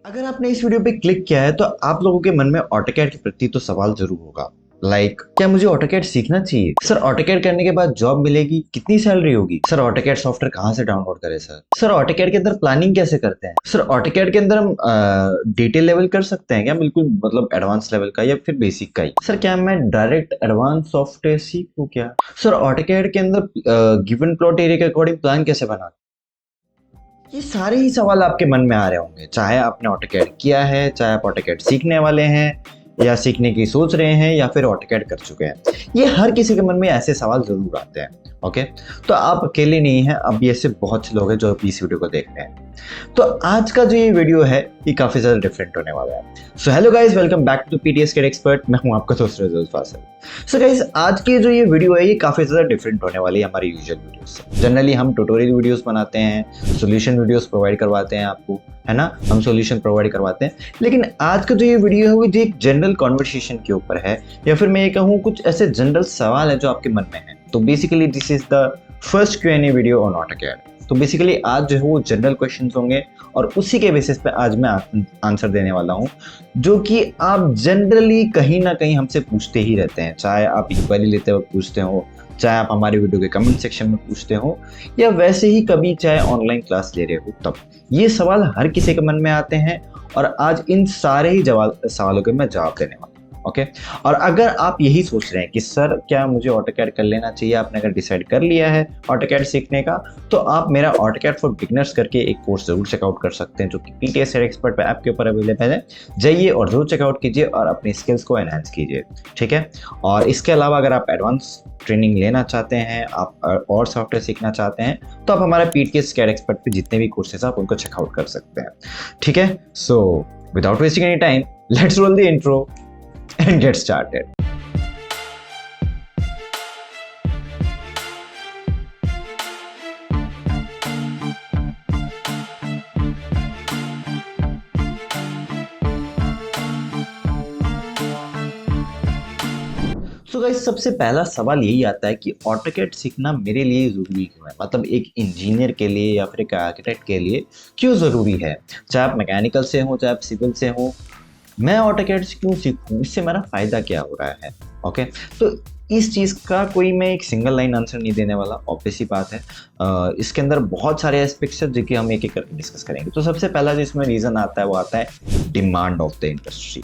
अगर आपने इस वीडियो पे क्लिक किया है तो आप लोगों के मन में ऑटोकैड के प्रति तो सवाल जरूर होगा। क्या मुझे ऑटोकैड सीखना चाहिए? सर ऑटोकैड करने के बाद जॉब मिलेगी? कितनी सैलरी होगी? सर ऑटोकैड सॉफ्टवेयर कहाँ से डाउनलोड करें? सर ऑटोकैड के अंदर प्लानिंग कैसे करते हैं? सर ऑटोकैड के अंदर हम डिटेल लेवल कर सकते हैं क्या? बिल्कुल मतलब एडवांस लेवल का या फिर बेसिक का ही? सर क्या मैं डायरेक्ट एडवांस सॉफ्टवेयर सीखूं क्या? सर ऑटोकैड के अंदर गिवन प्लॉट एरिया के अकॉर्डिंग प्लान कैसे बनाते? ये सारे ही सवाल आपके मन में आ रहे होंगे, चाहे आपने ऑटोकैड किया है, चाहे आप ऑटोकैड सीखने वाले हैं या सीखने की सोच रहे हैं या फिर ऑटोकैड कर चुके हैं। ये हर किसी के मन में ऐसे सवाल जरूर आते हैं। ओके, तो आप अकेले नहीं हैं, अब ऐसे बहुत से लोग हैं जो इस वीडियो को देख रहे हैं। तो आज का जो ये वीडियो है ये काफी ज्यादा डिफरेंट होने वाला है। So hello guys, welcome back to PTS CAD expert. मैं हूं आपका दोस्त रजत फासिल। सो गाइस, आज की जो ये वीडियो है ये काफी ज्यादा डिफरेंट होने वाली है हमारी यूजुअल वीडियोस से। जनरली हम ट्यूटोरियल वीडियोस बनाते हैं, सॉल्यूशन वीडियोस प्रोवाइड करवाते हैं आपको, है ना, हम सॉल्यूशन प्रोवाइड करवाते हैं। लेकिन आज का जो ये वीडियो है वो जो एक जनरल कॉन्वर्सेशन के ऊपर है, या फिर मैं ये कहूँ कुछ ऐसे जनरल सवाल है जो आपके मन में है। तो basically this is the first Q&A video on AutoCAD. तो बेसिकली आज जो है वो जनरल क्वेश्चंस होंगे और उसी के बेसिस पे आज मैं आंसर देने वाला हूँ, जो कि आप जनरली कहीं ना कहीं हमसे पूछते ही रहते हैं। चाहे आप इंक्वायरी लेते वक्त पूछते हो, चाहे आप हमारे वीडियो के कमेंट सेक्शन में पूछते हो, या वैसे ही कभी चाहे ऑनलाइन क्लास ले रहे हो, तब ये सवाल हर किसी के मन में आते हैं। और आज इन सारे ही सवालों के मैं जवाब देने वाला हूँ। ओके, और अगर आप यही सोच रहे हैं कि सर क्या मुझे ऑटोकैड कर लेना चाहिए, आपने अगर डिसाइड कर लिया है ऑटोकैड सीखने का, तो आप मेरा ऑटोकैड फॉर बिगिनर्स करके एक कोर्स जरूर चेकआउट कर सकते हैं, जो कि पीटीएस कैड एक्सपर्ट पे ऐप के ऊपर अवेलेबल है। जाइए और जरूर चेकआउट कीजिए और अपनी स्किल्स को एनहांस कीजिए, ठीक है। और इसके अलावा अगर आप एडवांस ट्रेनिंग लेना चाहते हैं, आप और सॉफ्टवेयर सीखना चाहते हैं, तो आप हमारे पीटीएस कैड एक्सपर्ट पे जितने भी कोर्सेज आप उनको चेकआउट कर सकते हैं, ठीक है। So without wasting any time, let's roll the intro and get started. So guys, सबसे पहला सवाल यही आता है कि ऑटोकैड सीखना मेरे लिए जरूरी क्यों है? मतलब एक इंजीनियर के लिए या फिर एक आर्किटेक्ट के लिए क्यों जरूरी है? चाहे आप मैकेनिकल से हो, चाहे आप सिविल से हो, मैं ऑटोकैड से क्यों सीखूं? इससे मेरा फायदा क्या हो रहा है? ओके, तो इस चीज़ का कोई मैं एक सिंगल लाइन आंसर नहीं देने वाला, ऑब्वियस ही बात है। इसके अंदर बहुत सारे एस्पेक्ट्स हैं जो कि हम एक एक करके डिस्कस करेंगे। तो सबसे पहला जो इसमें रीज़न आता है वो आता है डिमांड ऑफ द इंडस्ट्री।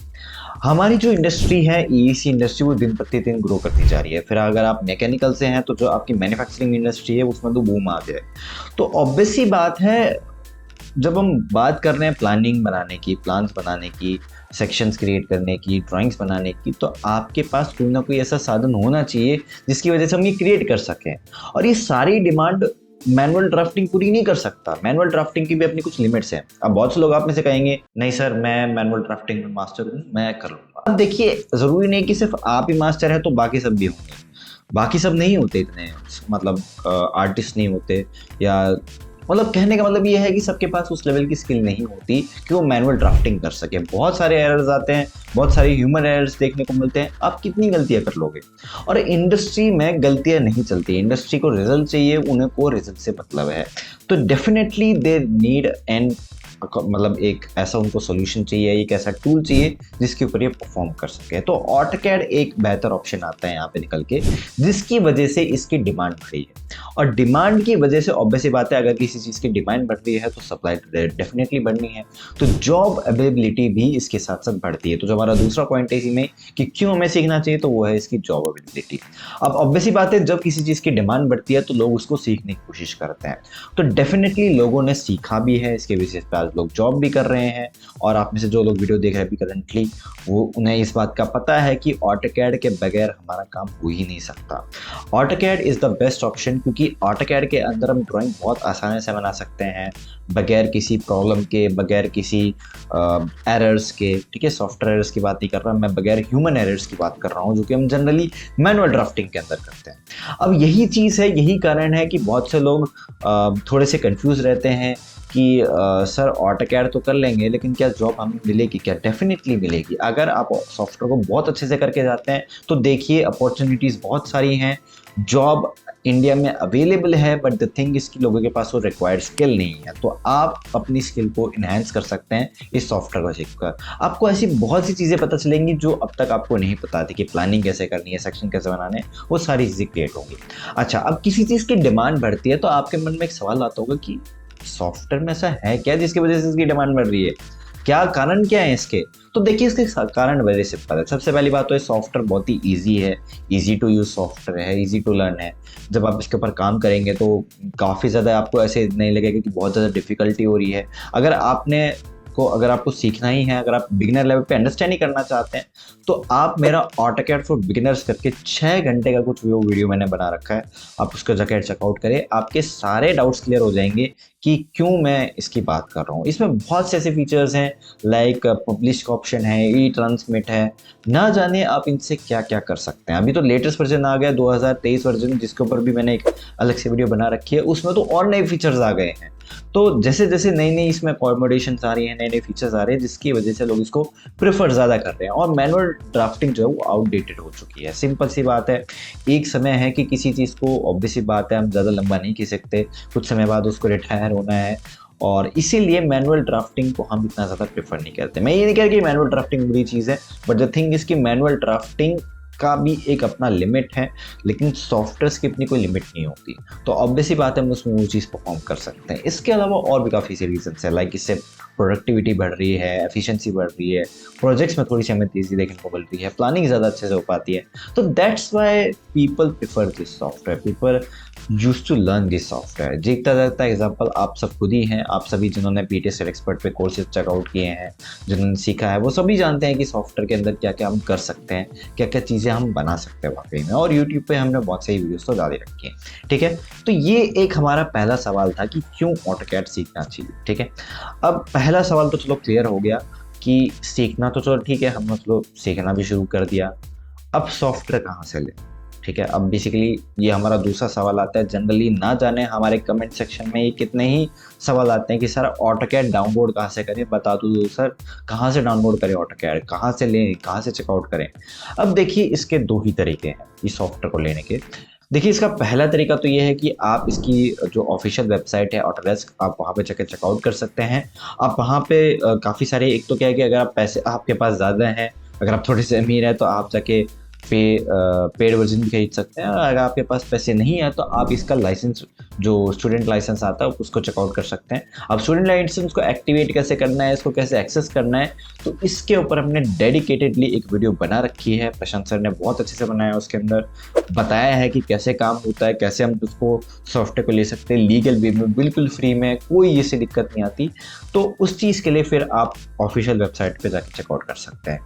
हमारी जो इंडस्ट्री है, ईईसी इंडस्ट्री, वो दिन प्रतिदिन ग्रो करती जा रही है। फिर अगर आप मैकेनिकल से हैं तो जो आपकी मैन्युफैक्चरिंग इंडस्ट्री है उसमें तो बूम आ गया है। तो ऑब्वियस ही बात है, जब हम बात कर रहे हैं प्लानिंग बनाने की, प्लान्स बनाने की, सेक्शंस क्रिएट करने की, ड्राइंग्स बनाने की, तो आपके पास कोई ना कोई ऐसा साधन होना चाहिए जिसकी वजह से हम ये क्रिएट कर सकें। और ये सारी डिमांड मैनुअल ड्राफ्टिंग पूरी नहीं कर सकता। मैनुअल ड्राफ्टिंग की भी अपनी कुछ लिमिट्स हैं। अब बहुत से लोग आप में से कहेंगे नहीं सर मैं मैनुअल ड्राफ्टिंग में मास्टर हूँ, मैं कर लूँगा। अब देखिए, ज़रूरी नहीं कि सिर्फ आप ही मास्टर है तो बाकी सब भी होंगे। बाकी सब नहीं होते इतने, मतलब आर्टिस्ट नहीं होते, या मतलब कहने का मतलब ये है कि सबके पास उस लेवल की स्किल नहीं होती कि वो मैनुअल ड्राफ्टिंग कर सके। बहुत सारे एरर्स आते हैं, बहुत सारे ह्यूमन एरर्स देखने को मिलते हैं। आप कितनी गलतियां कर लोगे? और इंडस्ट्री में गलतियां नहीं चलती। इंडस्ट्री को रिजल्ट चाहिए, उन्हें को रिजल्ट से मतलब है। तो डेफिनेटली दे नीड एंड मतलब एक ऐसा उनको सॉल्यूशन चाहिए, एक ऐसा टूल चाहिए जिसके ऊपर ये परफॉर्म कर सके। तो ऑटोकैड एक बेहतर ऑप्शन आता है यहाँ पे निकल के, जिसकी वजह से इसकी डिमांड बढ़ी है। और डिमांड की वजह से ऑब्वियस ही बात है, अगर किसी चीज़ की डिमांड बढ़ रही है तो सप्लाई डेफिनेटली बढ़नी है। तो जॉब अवेलेबिलिटी भी इसके साथ साथ बढ़ती है। तो जो हमारा दूसरा पॉइंट है इसी में कि क्यों हमें सीखना चाहिए, तो वो है इसकी जॉब अवेलेबिलिटी। अब ऑब्वियस ही बात है, जब किसी चीज़ की डिमांड बढ़ती है तो लोग उसको सीखने की कोशिश करते हैं। तो डेफिनेटली लोगों ने सीखा भी है, इसके बेसिस पे आज लोग जॉब भी कर रहे हैं। और आप में से जो लोग वीडियो देख रहे हैं अभी करंटली, वो उन्हें इस बात का पता है कि ऑटोकैड के बगैर हमारा काम हो ही नहीं सकता। AutoCAD is the best option, क्योंकि ऑटोकैड के अंदर हम ड्राइंग बहुत आसानी से बना सकते हैं, बगैर किसी प्रॉब्लम के, बगैर किसी एरर्स के, ठीक है। सॉफ्टवेयर एरर्स की बात नहीं कर रहा मैं, बगैर ह्यूमन एरर्स की बात कर रहा हूँ, जो कि हम जनरली मैनुअल ड्राफ्टिंग के अंदर करते हैं। अब यही चीज़ है, यही कारण है कि बहुत से लोग थोड़े से कंफ्यूज रहते हैं कि सर ऑटोकैड तो कर लेंगे लेकिन क्या जॉब हमें मिलेगी क्या? डेफिनेटली मिलेगी। अगर आप सॉफ्टवेयर को बहुत अच्छे से करके जाते हैं तो देखिए अपॉर्चुनिटीज़ बहुत सारी हैं। जॉब इंडिया में अवेलेबल है, बट द थिंग इज कि लोगों के पास वो रिक्वायर्ड स्किल नहीं है। तो आप अपनी स्किल को इन्हेंस कर सकते हैं इस सॉफ्टवेयर को सीखकर। आपको ऐसी बहुत सी चीज़ें पता चलेंगी जो अब तक आपको नहीं पता थी, कि प्लानिंग कैसे करनी है, सेक्शन कैसे बनाने हैं, वो सारी चीज़ें क्रिएट होंगी। अच्छा, अब किसी चीज़ की डिमांड बढ़ती है तो आपके मन में एक सवाल आता होगा कि सॉफ्टवेयर में ऐसा है क्या जिसकी वजह से इसकी डिमांड बढ़ रही है, क्या कारण क्या है इसके? तो देखिए, इसके कारण वेरी सिंपल है। सबसे पहली बात तो ये सॉफ्टवेयर बहुत ही ईजी है, ईजी टू यूज सॉफ्टवेयर है, ईजी टू लर्न है। जब आप इसके ऊपर काम करेंगे तो काफ़ी ज़्यादा आपको ऐसे नहीं लगेगा कि बहुत ज़्यादा डिफिकल्टी हो रही है। अगर आपको सीखना ही है, अगर आप बिगिनर लेवल पे अंडरस्टैंड ही करना चाहते हैं, तो आप मेरा ऑटोकैड फॉर बिगिनर्स करके 6 घंटे का कुछ वीडियो मैंने बना रखा है, आप उसको जाकर चेकआउट करें। आपके सारे डाउट्स क्लियर हो जाएंगे कि क्यों मैं इसकी बात कर रहा हूँ। इसमें बहुत से ऐसे फीचर्स हैं, लाइक पब्लिश का ऑप्शन है, ई ट्रांसमिट है, ना जाने आप इनसे क्या क्या कर सकते हैं। अभी तो लेटेस्ट वर्जन आ गया 2023 वर्जन, जिसके ऊपर भी मैंने एक अलग से वीडियो बना रखी है, उसमें तो और नए फीचर्स आ गए हैं। तो जैसे जैसे नई नई इसमें अकोमोडेशन आ रही है, नए नए फीचर्स आ रहे हैं, जिसकी वजह से लोग इसको प्रेफर ज़्यादा कर रहे हैं। और मैनुअल ड्राफ्टिंग जो है वो आउटडेटेड हो चुकी है। सिंपल सी बात है, एक समय है कि किसी चीज़ को, ऑब्वियस सी बात है, हम ज़्यादा लंबा नहीं खींच सकते, कुछ समय बाद उसको रिटायर होना है, और इसीलिए मैनुअल ड्राफ्टिंग को हम इतना ज़्यादा प्रेफर नहीं करते। मैं ये नहीं कह रहा कि मैनुअल ड्राफ्टिंग बुरी चीज़ है, बट द थिंग इज कि मैनुअल ड्राफ्टिंग का भी एक अपना लिमिट है, लेकिन सॉफ्टवेयर की अपनी कोई लिमिट नहीं होती। तो ऑब्वियसली बात है, हम उसमें वो चीज़ परफॉर्म कर सकते हैं। इसके अलावा और भी काफ़ी से रीजंस है, लाइक इससे प्रोडक्टिविटी बढ़ रही है, एफिशिएंसी बढ़ रही है, प्रोजेक्ट्स में थोड़ी सी हमें तेज़ी देखने को मिल रही है, प्लानिंग ज़्यादा अच्छे से हो पाती है। तो that's why people prefer this software, people use to learn this software. जीता जाता एग्जाम्पल आप सब खुद ही हैं, आप सभी जिन्होंने PTSD एक्सपर्ट पे कोर्सेज चेकआउट किए हैं, जिन्होंने सीखा है, वो सभी जानते हैं कि सॉफ्टवेयर के अंदर क्या क्या हम कर सकते हैं, क्या क्या चीज़ें हम बना सकते हैं वाकई में। और यूट्यूब पे हमने बहुत सारी वीडियोस तो डाली रखी हैं, ठीक है। तो ये एक हमारा पहला सवाल था कि क्यों ऑटोकैड सीखना चाहिए, ठीक है। अब पहला सवाल तो चलो क्लियर हो गया कि सीखना तो चलो ठीक है, हमने चलो सीखना भी शुरू कर दिया, अब सॉफ्टवेयर कहाँ से लें, ठीक है। अब बेसिकली ये हमारा दूसरा सवाल आता है। जनरली ना जाने हमारे कमेंट सेक्शन में ये कितने ही सवाल आते हैं कि सर ऑटोकैड डाउनलोड कहाँ से करें, बता दो सर, कहाँ से डाउनलोड करें ऑटोकैड, कहाँ से लें, कहाँ से चेकआउट करें। अब देखिए, इसके दो ही तरीके हैं इस सॉफ्टवेयर को लेने के। देखिए, इसका पहला तरीका तो ये है कि आप इसकी जो ऑफिशियल वेबसाइट है ऑटोडेस्क, आप वहाँ पे जाकर चेकआउट कर सकते हैं। आप वहाँ पे काफ़ी सारे, एक तो क्या है कि अगर आप पैसे आपके पास ज़्यादा हैं, अगर आप थोड़े से अमीर हैं, तो आप जाके पेड वर्जन भी खरीद सकते हैं। अगर आपके पास पैसे नहीं है तो आप इसका लाइसेंस, जो स्टूडेंट लाइसेंस आता है, उसको चेकआउट कर सकते हैं। अब स्टूडेंट लाइसेंस को एक्टिवेट कैसे करना है, इसको कैसे एक्सेस करना है, तो इसके ऊपर हमने डेडिकेटेडली एक वीडियो बना रखी है। प्रशांत सर ने बहुत अच्छे से बनाया, उसके अंदर बताया है कि कैसे काम होता है, कैसे हम उसको सॉफ्टवेयर को ले सकते हैं लीगल वे में, बिल्कुल फ्री में, कोई इससे दिक्कत नहीं आती। तो उस चीज़ के लिए फिर आप ऑफिशियल वेबसाइट पे जाके चेकआउट कर सकते हैं।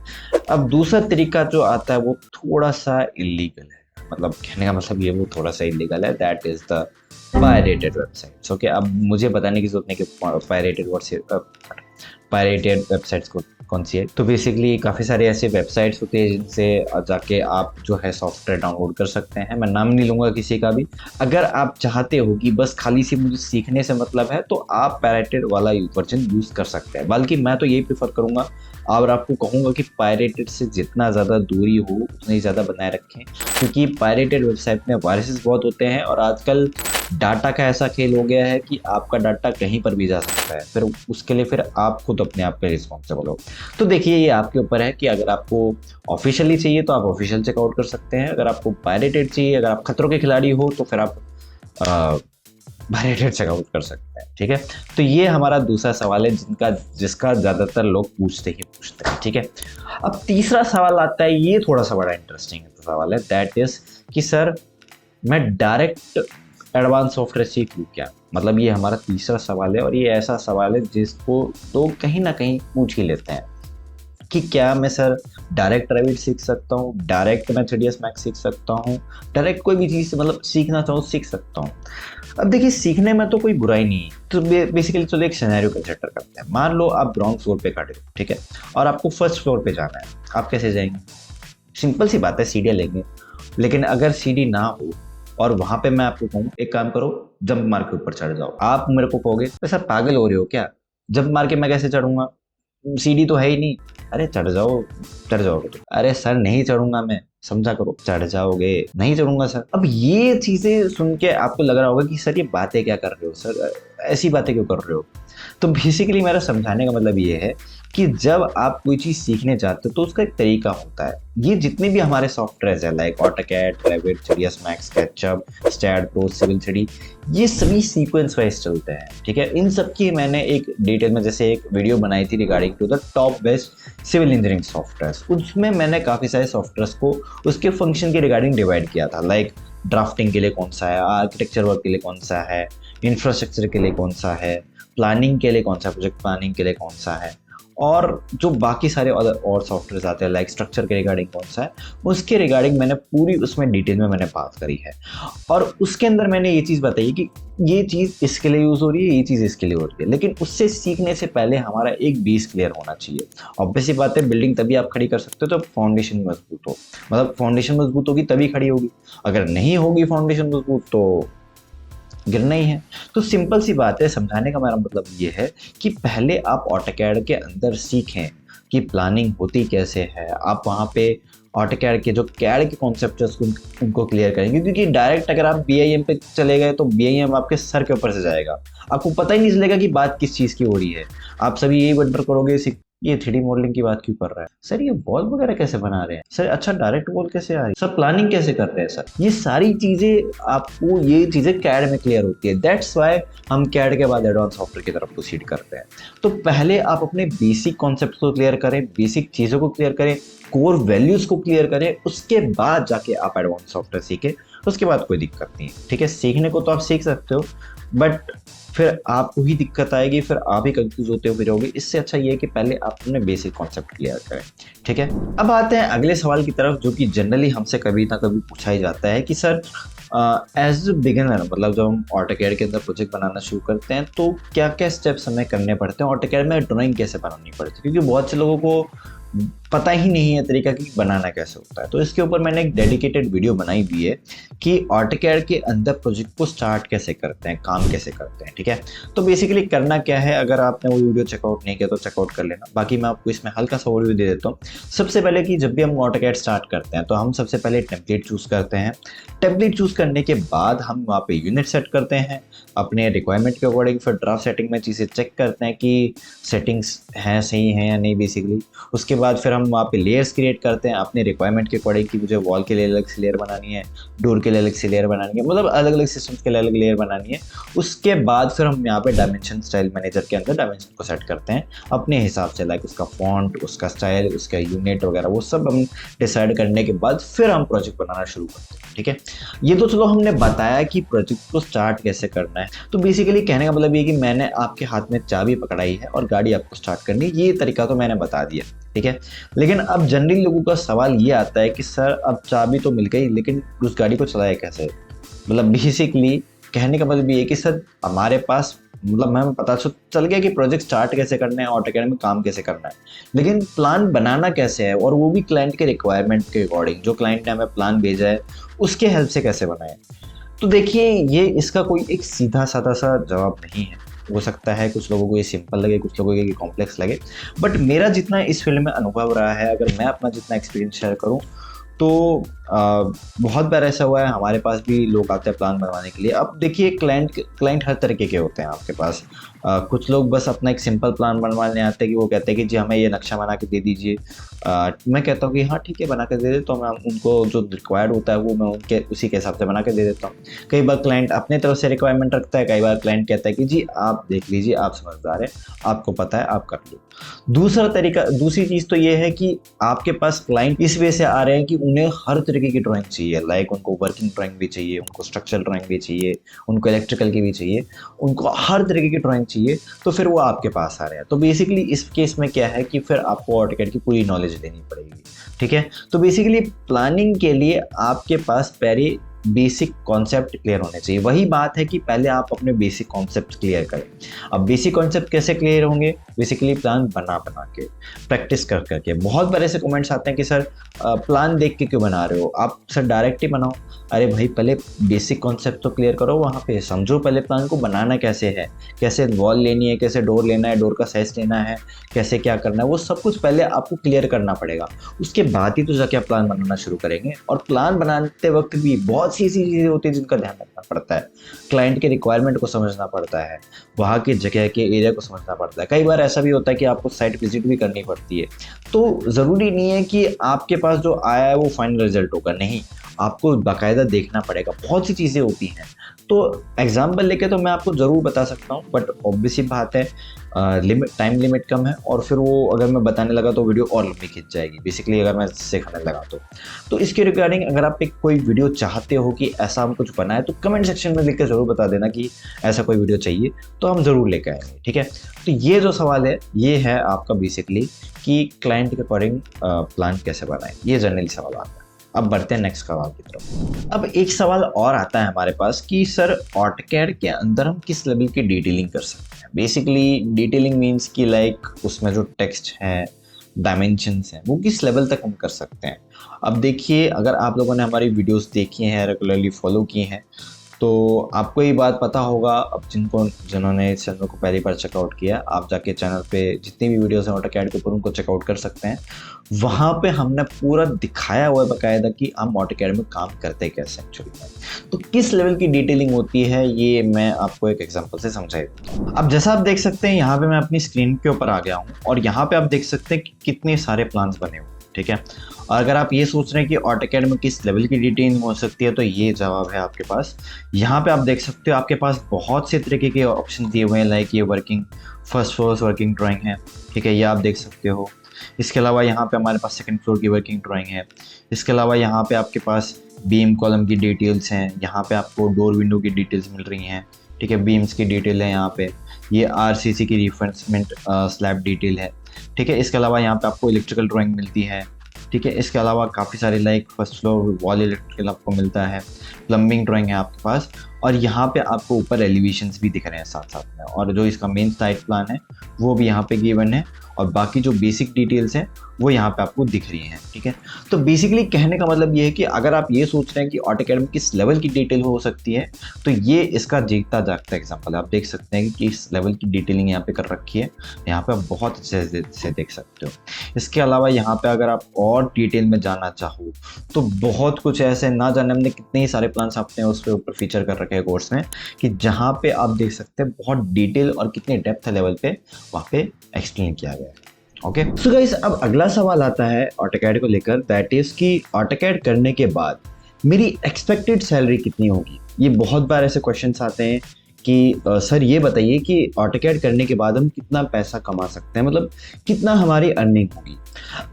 अब दूसरा तरीका जो आता है वो थोड़ा सा इलीगल है, मतलब कहने का मतलब ये वो थोड़ा सा इलीगल है, that is the pirated websites. Okay, अब मुझे बताने की जरूरत नहीं कि पायरेटेड वेबसाइट्स को कौन सी है। तो बेसिकली काफ़ी सारे ऐसे वेबसाइट्स होते हैं जिनसे जाके आप जो है सॉफ्टवेयर डाउनलोड कर सकते हैं। मैं नाम नहीं लूँगा किसी का भी। अगर आप चाहते हो कि बस खाली से मुझे सीखने से मतलब है, तो आप पायरेटेड वाला वर्जन यूज़ कर सकते हैं। बल्कि मैं तो यही प्रेफर करूँगा, और आपको कहूँगा कि पायरेटेड से जितना ज़्यादा दूरी हो उतनी ज़्यादा बनाए रखें, क्योंकि पायरेटेड वेबसाइट में वायरसेस बहुत होते हैं, और आजकल डाटा का ऐसा खेल हो गया है कि आपका डाटा कहीं पर भी जा सकता है। फिर उसके लिए फिर आप खुद अपने आप पे रिस्पॉन्सिबल हो। तो देखिए, ये आपके ऊपर है कि अगर आपको ऑफिशियली चाहिए तो आप ऑफिशियल चेकआउट कर सकते हैं, अगर आपको पायरेटेड चाहिए, अगर आप खतरों के खिलाड़ी हो, तो फिर आप पायरेटेड चेकआउट कर सकते हैं, ठीक है। तो ये हमारा दूसरा सवाल है जिसका ज़्यादातर लोग पूछते हैं, ठीक है। अब तीसरा सवाल आता है, ये थोड़ा सा बड़ा इंटरेस्टिंग सवाल है, दैट इज कि सर मैं डायरेक्ट एडवांस सॉफ्टवेयर सीख लूँ क्या? मतलब ये हमारा तीसरा सवाल है, और ये ऐसा सवाल है जिसको लोग कहीं ना कहीं पूछ ही लेते हैं कि क्या मैं सर डायरेक्ट रेविट सीख सकता हूँ, डायरेक्ट मैं 3ds मैक्स सीख सकता हूँ, डायरेक्ट कोई भी चीज़ मतलब सीखना चाहूँ सीख सकता हूँ। अब देखिए, सीखने में तो कोई बुराई नहीं है। तो बेसिकली चलो एक सिनेरियो कंसिडर करते हैं। मान लो आप ग्राउंड फ्लोर पे खड़े हो, ठीक है, और आपको फर्स्ट फ्लोर पे जाना है। आप कैसे जाएंगे? सिंपल सी बात है, सीढ़ियाँ लेंगे। लेकिन अगर सीढ़ी ना हो और वहां पे मैं आपको कहूँ एक काम करो, जंप मार के ऊपर चढ़ जाओ, आप मेरे को कहोगे तो सर पागल हो रहे हो क्या, जंप मार के मैं कैसे चढ़ूंगा? सीढ़ी तो है ही नहीं। अरे चढ़ जाओ, चढ़ जाओगे तुम। अरे सर नहीं चढ़ूंगा मैं, समझा करो, चढ़ जाओगे। नहीं चढ़ूंगा सर। अब ये चीजें सुन के आपको लग रहा होगा कि सर ये बातें क्या कर रहे हो सर, ऐसी बातें क्यों कर रहे हो। तो बेसिकली मेरा समझाने का मतलब ये है कि जब आप कोई चीज़ सीखने जाते हो तो उसका एक तरीका होता है। ये जितने भी हमारे सॉफ्टवेयर है like AutoCAD, Revit, 3ds max, SketchUp, STAAD Pro, civil 3D, ये सभी सीक्वेंस वाइज चलते हैं, ठीक है। इन सब की मैंने एक डिटेल में जैसे एक वीडियो बनाई थी regarding to the top best civil engineering software. उसमें मैंने काफ़ी सारे सॉफ्टवेयर को उसके फंक्शन के रिगार्डिंग डिवाइड किया था, लाइक ड्राफ्टिंग के लिए कौन सा है, आर्किटेक्चर वर्क के लिए कौन सा है, इंफ्रास्ट्रक्चर के लिए कौन सा है, प्लानिंग के लिए कौन सा, प्रोजेक्ट प्लानिंग के लिए कौन सा है, और जो बाकी सारे और सॉफ्टवेयर आते हैं लाइक स्ट्रक्चर के रिगार्डिंग कौन सा है, उसके रिगार्डिंग मैंने पूरी उसमें डिटेल में मैंने बात करी है। और उसके अंदर मैंने ये चीज़ बताई कि ये चीज़ इसके लिए यूज़ हो रही है, ये चीज़ इसके लिए हो रही है, लेकिन उससे सीखने से पहले हमारा एक बेस क्लियर होना चाहिए। ऑब्वियस सी बात है, बिल्डिंग तभी आप खड़ी कर सकते हो तो फाउंडेशन मजबूत हो, मतलब फाउंडेशन मजबूत होगी तभी खड़ी होगी। अगर नहीं होगी फाउंडेशन मजबूत तो गिरना ही है। तो सिंपल सी बात है, समझाने का मेरा मतलब ये है कि पहले आप ऑटोकैड के अंदर सीखें कि प्लानिंग होती कैसे है। आप वहाँ पे ऑटोकैड के जो कैड के कॉन्सेप्ट है उनको क्लियर करेंगे, क्योंकि डायरेक्ट अगर आप BIM पे चले गए तो BIM आपके सर के ऊपर से जाएगा, आपको पता ही नहीं चलेगा कि बात किस चीज़ की हो रही है। आप सभी यही वंडर करोगे ये 3D मॉडलिंग की बात क्यों कर रहा है सर, ये वॉल वगैरह कैसे बना रहे हैं सर, अच्छा डायरेक्ट वॉल कैसे आ रही है सर, प्लानिंग कैसे कर रहे हैं सर। ये सारी चीजें आपको, ये चीजें कैड में क्लियर होती है। दैट्स वाई हम कैड के बाद एडवांस सॉफ्टवेयर की तरफ प्रोसीड करते हैं। तो पहले आप अपने बेसिक कॉन्सेप्ट को क्लियर करें, बेसिक चीजों को क्लियर करें, कोर वैल्यूज को क्लियर करें, उसके बाद जाके आप एडवांस सॉफ्टवेयर सीखें। उसके बाद कोई दिक्कत नहीं है, ठीक है। सीखने को तो आप सीख सकते हो, बट फिर आपको ही दिक्कत आएगी, फिर आप ही कंफ्यूज होते हुए रहोगे। इससे अच्छा ये है कि पहले आप अपने बेसिक कॉन्सेप्ट क्लियर करें, ठीक है। अब आते हैं अगले सवाल की तरफ, जो कि जनरली हमसे कभी ना कभी पूछा ही जाता है कि सर एज ए बिगिनर, मतलब जब हम ऑटोकैड के अंदर प्रोजेक्ट बनाना शुरू करते हैं तो क्या क्या स्टेप्स हमें करने पड़ते हैं, ऑटोकैड में ड्राइंग कैसे बनानी पड़ती है, क्योंकि बहुत से लोगों को पता ही नहीं है तरीका कि बनाना कैसे होता है। तो इसके ऊपर मैंने एक डेडिकेटेड वीडियो बनाई हुई है कि ऑटोकैड के अंदर प्रोजेक्ट को स्टार्ट कैसे करते हैं, काम कैसे करते हैं, ठीक है। तो बेसिकली करना क्या है, अगर आपने वो वीडियो चेकआउट नहीं किया तो चेकआउट कर लेना, बाकी मैं आपको इसमें हल्का सा ओवरव्यू दे देता हूँ। सबसे पहले कि जब भी हम ऑटोकैड स्टार्ट करते हैं तो हम सबसे पहले टेम्पलेट चूज करते हैं। टेम्पलेट चूज करने के बाद हम वहाँ पे यूनिट सेट करते हैं अपने रिक्वायरमेंट के अकॉर्डिंग। फिर ड्राफ्ट सेटिंग में चीज़ें चेक करते हैं कि सेटिंग्स हैं सही हैं या नहीं बेसिकली। उसके बाद फिर हम वहाँ पे लेयर्स क्रिएट करते हैं अपने रिक्वायरमेंट के अकॉर्डिंग कि मुझे वॉल के लिए अलग से लेयर बनानी है, डोर के लिए अलग से लेयर बनानी है, मतलब अलग अलग सिस्टम्स के लिए अलग लेयर बनानी है। उसके बाद फिर हम यहाँ पे डायमेंशन स्टाइल मैनेजर के अंदर डायमेंशन को सेट करते हैं अपने हिसाब से, लाइक उसका फॉन्ट, उसका स्टाइल, उसका यूनिट वगैरह, वो सब हम डिसाइड करने के बाद फिर हम प्रोजेक्ट बनाना शुरू करते हैं, ठीक है। ये तो चलो हमने बताया कि प्रोजेक्ट को स्टार्ट कैसे करना है। तो बेसिकली कहने का मतलब ये कि मैंने आपके हाथ में चाबी पकड़ाई है और गाड़ी आपको स्टार्ट करनी है, ये तरीका तो मैंने बता दिया, ठीक है। लेकिन अब जनरली लोगों का सवाल ये आता है कि सर अब चाबी तो मिल गई, लेकिन उस गाड़ी को चलाया कैसे। मतलब बेसिकली कहने का मतलब ये है कि सर हमारे पास, मतलब हमें पता चल गया कि प्रोजेक्ट स्टार्ट कैसे करना है, ऑटोकैड में काम कैसे करना है, लेकिन प्लान बनाना कैसे है, और वो भी क्लाइंट के रिक्वायरमेंट के अकॉर्डिंग। जो क्लाइंट ने हमें प्लान भेजा है उसके हेल्प से कैसे बनाए। तो देखिए, ये इसका कोई एक सीधा साधा सा जवाब नहीं है। हो सकता है कुछ लोगों को ये सिंपल लगे, कुछ लोगों को ये कॉम्प्लेक्स लगे, बट मेरा जितना इस फील्ड में अनुभव रहा है, अगर मैं अपना जितना एक्सपीरियंस शेयर करूं तो बहुत बार ऐसा हुआ है, हमारे पास भी लोग आते हैं प्लान बनवाने के लिए। अब देखिए, क्लाइंट हर तरीके के होते हैं आपके पास। कुछ लोग बस अपना एक सिंपल प्लान बनवाने आते हैं कि वो कहते हैं कि जी हमें ये नक्शा बना के दे दीजिए। मैं कहता हूँ कि हाँ ठीक है, बना के दे दे, तो मैं उनको जो रिक्वायर्ड होता है वो मैं उनके उसी के हिसाब से बना के दे देता हूँ। कई बार क्लाइंट अपने तरफ से रिक्वायरमेंट रखता है, कई बार क्लाइंट कहता है कि जी आप देख लीजिए, आप समझदार हैं, आपको पता है, आप कर लो। दूसरी चीज़ तो ये है कि आपके पास क्लाइंट इस वजह से आ रहे हैं कि उन्हें हर तरीके की ड्राइंग चाहिए, लाइक उनको वर्किंग ड्राइंग भी चाहिए, उनको स्ट्रक्चरल ड्राइंग भी चाहिए, उनको इलेक्ट्रिकल की भी चाहिए, उनको हर तरीके की ड्राइंग चाहिए, तो फिर वो आपके पास आ रहे हैं। तो बेसिकली इस केस में क्या है कि फिर आपको ऑटोकैड की पूरी नॉलेज लेनी पड़ेगी, ठीक है। तो बेसिकली प्लानिंग के लिए आपके पास पहले बेसिक कॉन्सेप्ट क्लियर होने चाहिए। वही बात है कि पहले आप अपने बेसिक कॉन्सेप्ट क्लियर करें। अब बेसिक कॉन्सेप्ट कैसे क्लियर होंगे? बेसिकली प्लान बना बना के, प्रैक्टिस कर करके। बहुत बार ऐसे कमेंट्स आते हैं कि सर प्लान देख के क्यों बना रहे हो आप, सर डायरेक्ट ही बनाओ। अरे भाई पहले बेसिक कॉन्सेप्ट तो क्लियर करो, वहाँ पे समझो पहले प्लान को बनाना कैसे है, कैसे वॉल लेनी है, कैसे डोर लेना है, डोर का साइज लेना है, कैसे क्या करना है, वो सब कुछ पहले आपको क्लियर करना पड़ेगा। उसके बाद ही तो जाके आप प्लान बनाना शुरू करेंगे। और प्लान बनाते वक्त भी बहुत सी ऐसी चीज़ें होती है जिनका ध्यान रखना पड़ता है। क्लाइंट के रिक्वायरमेंट को समझना पड़ता है, वहाँ की जगह के एरिया को समझना पड़ता है। कई बार ऐसा भी होता है कि आपको साइट विजिट भी करनी पड़ती है। तो ज़रूरी नहीं है कि आपके पास जो आया है वो फाइनल रिजल्ट होगा, नहीं, आपको बाकायदा देखना पड़ेगा। बहुत सी चीज़ें होती हैं। तो एग्जाम्पल लेके तो मैं आपको ज़रूर बता सकता हूँ, बट ऑब्वियसली बात है टाइम लिमिट कम है, और फिर वो अगर मैं बताने लगा तो वीडियो और लंबी खिंच जाएगी बेसिकली, अगर मैं सिखाने लगा तो इसके रिगार्डिंग अगर आप एक कोई वीडियो चाहते हो कि ऐसा हम कुछ बनाए, तो कमेंट सेक्शन में लिख कर ज़रूर बता देना कि ऐसा कोई वीडियो चाहिए, तो हम ज़रूर लेकर आएंगे। ठीक है, तो ये जो सवाल है ये है आपका बेसिकली कि क्लाइंट के अकॉर्डिंग प्लान कैसे बनाएं, ये जनरली सवाल आता है। अब बढ़ते हैं नेक्स्ट सवाल की तरफ। अब एक सवाल और आता है हमारे पास कि सर ऑटोकैड के अंदर हम किस लेवल की डिटेलिंग कर सकते हैं। बेसिकली डिटेलिंग मीन्स कि लाइक उसमें जो टेक्स्ट है, डायमेंशंस हैं, वो किस लेवल तक हम कर सकते हैं। अब देखिए, अगर आप लोगों ने हमारी वीडियोस देखी हैं, रेगुलरली फॉलो की हैं, तो आपको ये बात पता होगा। अब जिन्होंने इस चैनल को पहली बार चेकआउट किया, आप जाके चैनल पे जितनी भी वीडियोस हैं ऑटोकैड के ऊपर उनको चेकआउट कर सकते हैं। वहाँ पे हमने पूरा दिखाया हुआ है बाकायदा कि हम ऑटोकैड में काम करते कैसे एक्चुअली में। तो किस लेवल की डिटेलिंग होती है ये मैं आपको एक एग्जांपल से समझा देता हूँ। अब जैसा आप देख सकते हैं, यहाँ पे मैं अपनी स्क्रीन के ऊपर आ गया हूँ और यहाँ पे आप देख सकते हैं कि कितने सारे प्लान्स बने हुए हैं। ठीक है, और अगर आप ये सोच रहे हैं कि ऑटोकैड में किस लेवल की डिटेलिंग हो सकती है, तो ये जवाब है आपके पास। यहाँ पे आप देख सकते हो आपके पास बहुत से तरीके के ऑप्शन दिए हुए हैं, लाइक ये working first floor working drawing है। ठीक है, ये आप देख सकते हो। इसके अलावा यहाँ पे हमारे पास सेकंड फ्लोर की वर्किंग ड्राइंग है। इसके अलावा यहाँ पे आपके पास बीम कॉलम की डिटेल्स हैं। यहाँ पे आपको डोर विंडो की डिटेल्स मिल रही हैं। ठीक है, बीम्स की डिटेल है यहाँ पे। ये आरसीसी की रिफरेंसमेंट स्लैब डिटेल है। ठीक है, इसके अलावा यहाँ पे आपको इलेक्ट्रिकल ड्राइंग मिलती है। ठीक है, इसके अलावा काफ़ी सारे like first floor wall electrical आपको मिलता है, प्लम्बिंग ड्राइंग है आपके पास, और यहाँ पे आपको ऊपर एलिवेशंस भी दिख रहे हैं साथ साथ में, और जो इसका मेन साइट प्लान है वो भी यहाँ पे गिवन है, और बाकी जो बेसिक डिटेल्स हैं वो यहाँ पे आपको दिख रही हैं। ठीक है, तो बेसिकली कहने का मतलब ये है कि अगर आप ये सोच रहे हैं कि ऑटोकैड में किस लेवल की डिटेल हो सकती है, तो ये इसका जीता जागता एग्जांपल है। आप देख सकते हैं कि किस लेवल की डिटेलिंग यहाँ पे कर रखी है, यहाँ पे आप बहुत अच्छे से देख सकते हो। इसके अलावा यहाँ पे अगर आप और डिटेल में जानना चाहो तो बहुत कुछ ऐसे, ना जाने हमने कितने ही सारे प्लान्स अपने उस पे ऊपर फीचर कर रखे हैं कोर्स में, कि जहाँ पे आप देख सकते हैं बहुत डिटेल और कितने डेप्थ लेवल पे वहाँ पे एक्सप्लेन किया गया है। ओके, सो गाइस, अब अगला सवाल आता है ऑटोकैड को लेकर, दैट इज कि ऑटोकैड करने के बाद मेरी एक्सपेक्टेड सैलरी कितनी होगी। ये बहुत बार ऐसे क्वेश्चंस आते हैं कि सर ये बताइए कि ऑटोकैड करने के बाद हम कितना पैसा कमा सकते हैं, मतलब कितना हमारी अर्निंग होगी।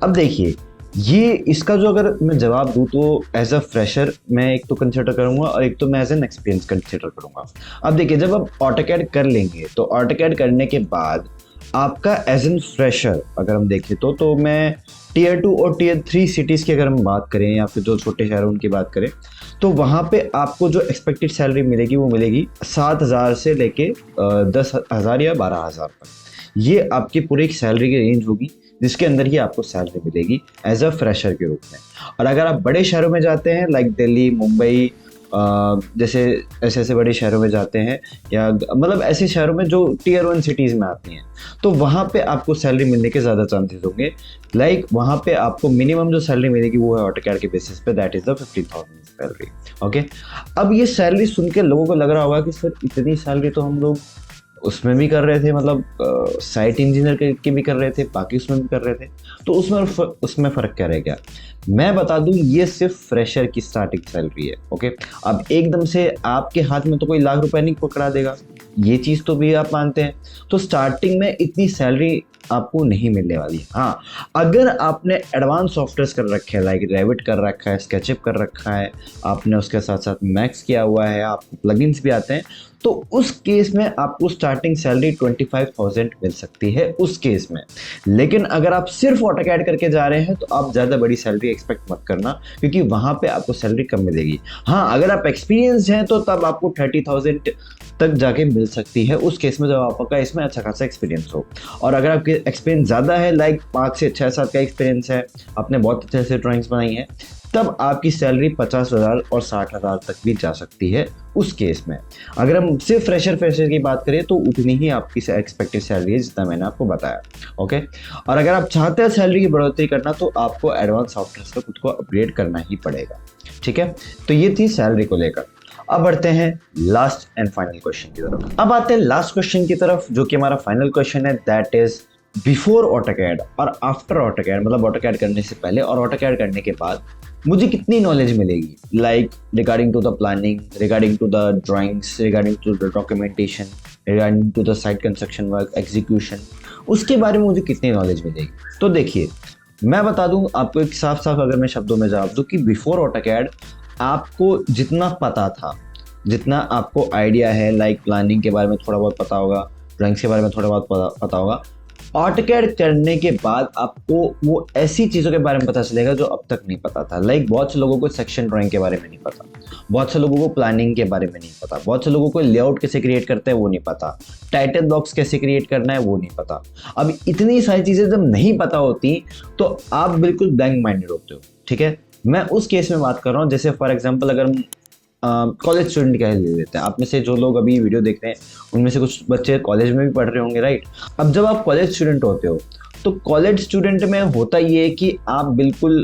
अब देखिए, ये इसका जो अगर मैं जवाब दूं तो एज अ फ्रेशर मैं एक तो कंसिडर करूंगा, और एक तो मैं एज एन एक्सपीरियंस कंसिडर करूंगा। अब देखिए, जब आप ऑटोकैड कर लेंगे तो ऑटोकैड करने के बाद आपका एज एन फ्रेशर अगर हम देखें तो मैं टीयर 2 और टीयर 3 सिटीज़ की अगर हम बात करें, या फिर जो छोटे शहर उनकी बात करें, तो वहाँ पे आपको जो एक्सपेक्टेड सैलरी मिलेगी वो मिलेगी 7,000 से लेके 10,000 या 12,000 तक। ये आपकी पूरी एक सैलरी की रेंज होगी जिसके अंदर ही आपको सैलरी मिलेगी एज अ फ्रेशर के रूप में। और अगर आप बड़े शहरों में जाते हैं लाइक दिल्ली, मुंबई, जैसे ऐसे ऐसे बड़े शहरों में जाते हैं, या मतलब ऐसे शहरों में जो टीयर 1 सिटीज़ में आती हैं, तो वहाँ पे आपको सैलरी मिलने के ज़्यादा चांसेस होंगे। लाइक वहाँ पे आपको मिनिमम जो सैलरी मिलेगी वो है ऑटोकैड के बेसिस पे, that is the 15,000 salary. Okay, अब ये सैलरी सुन के लोगों को लग रहा होगा कि सर इतनी सैलरी तो हम लोग उसमें भी कर रहे थे, मतलब साइट इंजीनियर के भी कर रहे थे, बाकी उसमें भी कर रहे थे, तो उसमें फ़र्क क्या रह गया। मैं बता दूं, ये सिर्फ फ्रेशर की स्टार्टिंग सैलरी है। ओके, अब एकदम से आपके हाथ में तो कोई लाख रुपए नहीं पकड़ा देगा, ये चीज़ तो भी आप मानते हैं। तो स्टार्टिंग में इतनी सैलरी आपको नहीं मिलने वाली है। हाँ, अगर आपने एडवांस सॉफ्टवेयर कर रखे हैं, लाइक रेविट कर रखा है, स्केचअप कर रखा है, आपने उसके साथ साथ मैक्स किया हुआ है, आपको प्लगइन्स भी आते हैं, तो उस केस में आपको स्टार्टिंग सैलरी 25,000 मिल सकती है उस केस में। लेकिन अगर आप सिर्फ ऑटोकैड करके जा रहे हैं तो आप ज़्यादा बड़ी सैलरी एक्सपेक्ट मत करना, क्योंकि वहाँ पे आपको सैलरी कम मिलेगी। हाँ, अगर आप एक्सपीरियंस हैं तो तब आपको 30,000 तक जाके मिल सकती है उस केस में, जब आपका इसमें अच्छा खासा एक्सपीरियंस हो। और अगर आपके एक्सपीरियंस ज़्यादा है, लाइक 5 से 6 साल का एक्सपीरियंस है, आपने बहुत अच्छे से ड्राइंग्स बनाई हैं, तब आपकी सैलरी 50,000 और 60,000 तक भी जा सकती है उस केस में। अगर हम सिर्फ फ्रेशर की बात करें तो उतनी ही आपकी एक्सपेक्टेड सैलरी है जितना मैंने आपको बताया। ओके, और अगर आप चाहते हैं सैलरी की बढ़ोतरी करना तो आपको एडवांस सॉफ्टवेयर से खुद को अपग्रेड करना ही पड़ेगा। ठीक है, तो ये थी सैलरी को लेकर। अब बढ़ते हैं लास्ट एंड फाइनल क्वेश्चन की तरफ। अब आते हैं लास्ट क्वेश्चन की तरफ, जो कि हमारा फाइनल क्वेश्चन है, दैट इज बिफोर ऑटोकैड और आफ्टर ऑटोकैड, मतलब ऑटोकैड करने से पहले और ऑटोकैड करने के बाद मुझे कितनी नॉलेज मिलेगी, like regarding to the planning, regarding to the drawings, regarding to the documentation, regarding to the site construction work, execution, उसके बारे में मुझे कितनी नॉलेज मिलेगी। तो देखिए, मैं बता दूं आपको एक साफ साफ अगर मैं शब्दों में जवाब दूं कि बिफोर ऑटोकैड आपको जितना पता था, जितना आपको आइडिया है, लाइक प्लानिंग के बारे में थोड़ा बहुत पता होगा, ड्राइंग्स के बारे में थोड़ा बहुत पता होगा, ऑटोकैड करने के बाद आपको वो ऐसी चीज़ों के बारे में पता चलेगा जो अब तक नहीं पता था। लाइक बहुत से लोगों को सेक्शन ड्राइंग के बारे में नहीं पता, बहुत से लोगों को प्लानिंग के बारे में नहीं पता, बहुत से लोगों को लेआउट कैसे क्रिएट करते हैं वो नहीं पता, टाइटल ब्लॉक्स कैसे क्रिएट करना है वो नहीं पता। अब इतनी सारी चीज़ें जब नहीं पता होती तो आप बिल्कुल ब्लैंक माइंडेड होते हो। ठीक है, मैं उस केस में बात कर रहा हूँ, जैसे फॉर एग्जाम्पल अगर हम कॉलेज स्टूडेंट का ले लेते हैं। आप में से जो लोग अभी वीडियो देख रहे हैं उनमें से कुछ बच्चे कॉलेज में भी पढ़ रहे होंगे, राइट। अब जब आप कॉलेज स्टूडेंट होते हो तो कॉलेज स्टूडेंट में होता ये है कि आप बिल्कुल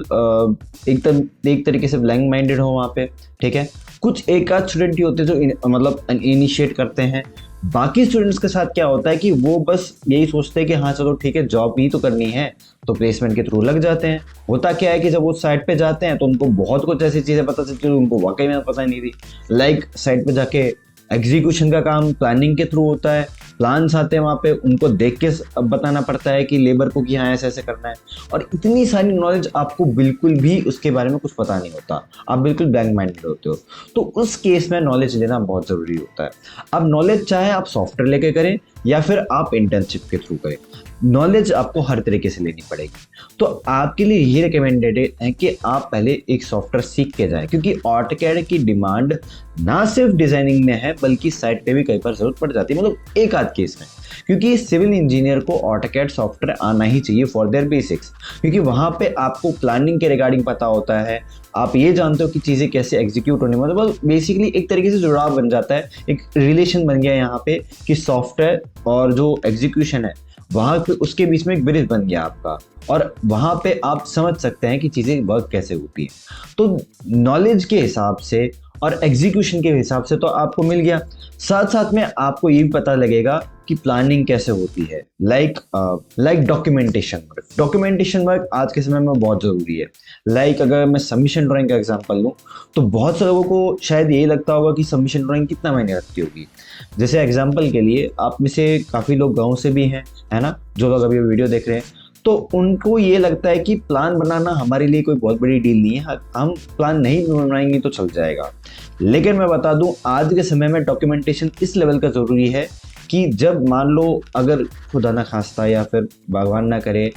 एकदम एक तरीके से ब्लैंक माइंडेड हो वहाँ पे। ठीक है, कुछ एक आध स्टूडेंट ही होते हैं जो मतलब इनिशिएट करते हैं। बाकी स्टूडेंट्स के साथ क्या होता है कि वो बस यही सोचते हैं कि हाँ चलो ठीक है, जॉब ही तो करनी है, तो प्लेसमेंट के थ्रू लग जाते हैं। होता क्या है कि जब वो साइट पे जाते हैं तो उनको बहुत कुछ ऐसी चीज़ें पता चलती है उनको वाकई में पता नहीं थी। लाइक साइट पे जाके एग्जीक्यूशन का काम प्लानिंग के थ्रू होता है, प्लान्स आते हैं वहाँ पे, उनको देख के बताना पड़ता है कि लेबर को कि हाँ ऐसे ऐसे करना है। और इतनी सारी नॉलेज आपको बिल्कुल भी उसके बारे में कुछ पता नहीं होता, आप बिल्कुल ब्लैंक माइंडेड होते हो। तो उस केस में नॉलेज लेना बहुत ज़रूरी होता है। अब नॉलेज चाहे आप सॉफ्टवेयर लेके करें या फिर आप इंटर्नशिप के थ्रू करें, नॉलेज आपको हर तरीके से लेनी पड़ेगी। तो आपके लिए ये रिकमेंडेड है कि आप पहले एक सॉफ्टवेयर सीख के जाएं, क्योंकि ऑटोकैड की डिमांड ना सिर्फ डिजाइनिंग में है बल्कि साइट पे भी कई बार जरूरत पड़ जाती है, मतलब एक आध केस में। क्योंकि सिविल इंजीनियर को ऑटोकैड सॉफ्टवेयर आना ही चाहिए फॉर देयर बेसिक्स, क्योंकि वहाँ पे आपको प्लानिंग के रिगार्डिंग पता होता है, आप ये जानते हो कि चीज़ें कैसे एग्जीक्यूट होनी, मतलब बेसिकली एक तरीके से जुड़ाव बन जाता है, एक रिलेशन बन गया यहाँ पे कि सॉफ्टवेयर और जो एग्जीक्यूशन है वहाँ पे उसके बीच में एक ब्रिज बन गया आपका, और वहाँ पे आप समझ सकते हैं कि चीज़ें वर्क कैसे होती हैं। तो नॉलेज के हिसाब से और एग्जीक्यूशन के हिसाब से तो आपको मिल गया, साथ साथ में आपको ये भी पता लगेगा कि प्लानिंग कैसे होती है। लाइक डॉक्यूमेंटेशन वर्क आज के समय में बहुत ज़रूरी है। लाइक अगर मैं सबमिशन ड्राइंग का एग्जांपल लूँ तो बहुत से लोगों को शायद यही लगता होगा कि सबमिशन ड्राइंग कितना महीने रखती होगी। जैसे एग्जांपल के लिए आप में से काफ़ी लोग गाँव से भी हैं, है ना, जो लोग अभी वीडियो देख रहे हैं, तो उनको ये लगता है कि प्लान बनाना हमारे लिए कोई बहुत बड़ी डील नहीं है, हम प्लान नहीं बनाएंगे तो चल जाएगा। लेकिन मैं बता दूं आज के समय में डॉक्यूमेंटेशन इस लेवल का ज़रूरी है कि जब मान लो अगर खुदा ना खास्ता या फिर भगवान ना करे,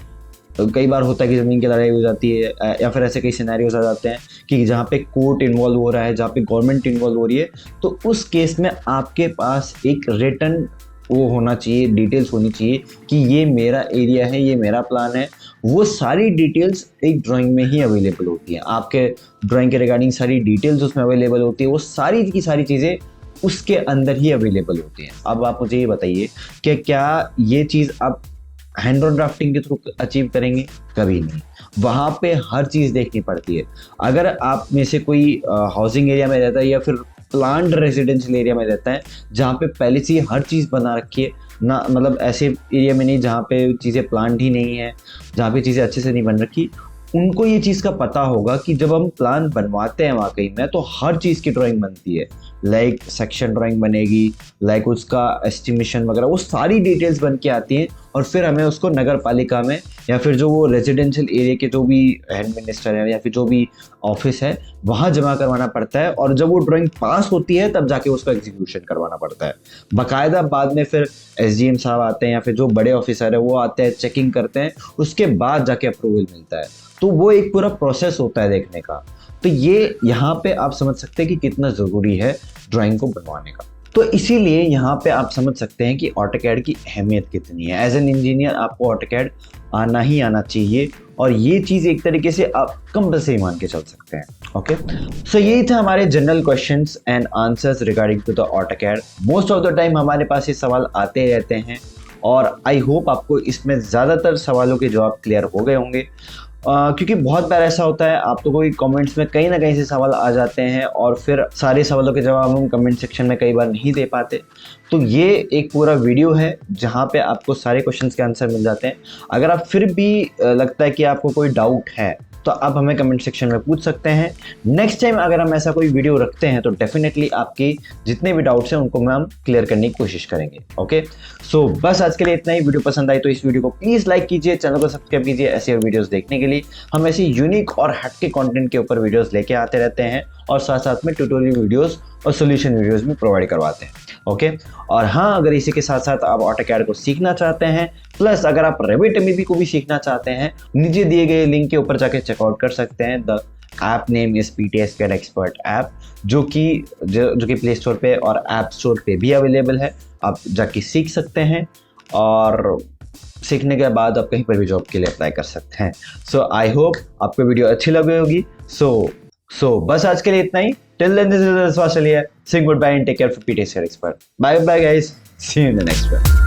तो कई बार होता है कि ज़मीन की लड़ाई हो जाती है या फिर ऐसे कई सिनेरियोज आ जाते हैं कि जहाँ पे कोर्ट इन्वॉल्व हो रहा है, जहाँ पे गवर्नमेंट इन्वॉल्व हो रही है, तो उस केस में आपके पास एक रिटन वो होना चाहिए, डिटेल्स होनी चाहिए कि ये मेरा एरिया है, ये मेरा प्लान है। वो सारी डिटेल्स एक ड्राइंग में ही अवेलेबल होती हैं, आपके ड्राइंग के रिगार्डिंग सारी डिटेल्स उसमें अवेलेबल होती है, वो सारी की सारी चीज़ें उसके अंदर ही अवेलेबल होती हैं। अब आप मुझे ये बताइए कि क्या ये चीज़ आप हैंड ऑन ड्राफ्टिंग के थ्रू अचीव करेंगे? कभी नहीं। वहाँ पे हर चीज़ देखनी पड़ती है। अगर आप में से कोई हाउसिंग एरिया में रहता है या फिर प्लान्ड रेजिडेंशियल एरिया में रहता है जहाँ पे पहले से ही हर चीज़ बना रखी है ना, मतलब ऐसे एरिया में नहीं जहाँ पे चीज़ें प्लान्ड ही नहीं है, जहाँ पे चीज़ें अच्छे से नहीं बन रखी, उनको ये चीज़ का पता होगा कि जब हम प्लान बनवाते हैं वाकई में तो हर चीज़ की ड्राइंग बनती है, लाइक सेक्शन ड्राइंग बनेगी, लाइक उसका एस्टिमेशन वगैरह, वो सारी डिटेल्स बन के आती हैं और फिर हमें उसको नगर पालिका में या फिर जो वो रेजिडेंशियल एरिया के जो भी हेड मिनिस्टर है या फिर जो भी ऑफिस है वहाँ जमा करवाना पड़ता है, और जब वो ड्राइंग पास होती है तब जाके उसका एग्जीक्यूशन करवाना पड़ता है बाकायदा। बाद में फिर एसडीएम साहब आते हैं या फिर जो बड़े ऑफिसर है वो आते हैं, चेकिंग करते हैं, उसके बाद जाके अप्रूवल मिलता है। तो वो एक पूरा प्रोसेस होता है देखने का। तो ये यहाँ पे आप समझ सकते हैं कि कितना ज़रूरी है ड्राइंग को बनवाने का। तो इसीलिए यहाँ पे आप समझ सकते हैं कि ऑटोकैड की अहमियत कितनी है। एज एन इंजीनियर आपको ऑटोकैड आना ही आना चाहिए, और ये चीज़ एक तरीके से आप कंपल्सरी मान के चल सकते हैं। ओके, सो यही था हमारे general questions and answers regarding to the AutoCAD. Most of the time हमारे पास ये सवाल आते रहते हैं, और आई होप आपको इसमें ज़्यादातर सवालों के जवाब क्लियर हो गए होंगे। क्योंकि बहुत बार ऐसा होता है आप तो कोई कमेंट्स में कहीं ना कहीं से सवाल आ जाते हैं और फिर सारे सवालों के जवाब हम कमेंट सेक्शन में कई बार नहीं दे पाते। तो ये एक पूरा वीडियो है जहाँ पे आपको सारे क्वेश्चंस के आंसर मिल जाते हैं। अगर आप फिर भी लगता है कि आपको कोई डाउट है तो आप हमें कमेंट सेक्शन में पूछ सकते हैं। नेक्स्ट टाइम अगर हम ऐसा कोई वीडियो रखते हैं तो डेफिनेटली आपकी जितने भी डाउट्स हैं उनको हम क्लियर करने की कोशिश करेंगे। ओके, सो बस आज के लिए इतना ही। वीडियो पसंद आई तो इस वीडियो को प्लीज़ लाइक कीजिए, चैनल को सब्सक्राइब कीजिए ऐसे और वीडियोस देखने के लिए। हम ऐसे यूनिक और हटके कंटेंट के ऊपर वीडियोस लेके आते रहते हैं, और साथ साथ में ट्यूटोरियल वीडियोस और सोल्यूशन वीडियोस भी प्रोवाइड करवाते हैं। ओके, और हाँ, अगर इसी के साथ साथ आप ऑटोकैड को सीखना चाहते हैं, प्लस अगर आप रेविट एमईबी को भी सीखना चाहते हैं, नीचे दिए गए लिंक के ऊपर जाके चेकआउट कर सकते हैं। The app name is PTSCAD expert app, जो कि प्ले स्टोर पे और ऐप स्टोर पे भी अवेलेबल है। आप जाके सीख सकते हैं, और सीखने के बाद आप कहीं पर भी जॉब के लिए अप्लाई कर सकते हैं। सो आई होप आपको वीडियो अच्छी लगी होगी। सो बस आज के लिए इतना ही। Till then this is saying goodbye and take care for PTSCAD expert. Bye bye guys. See you in the next one.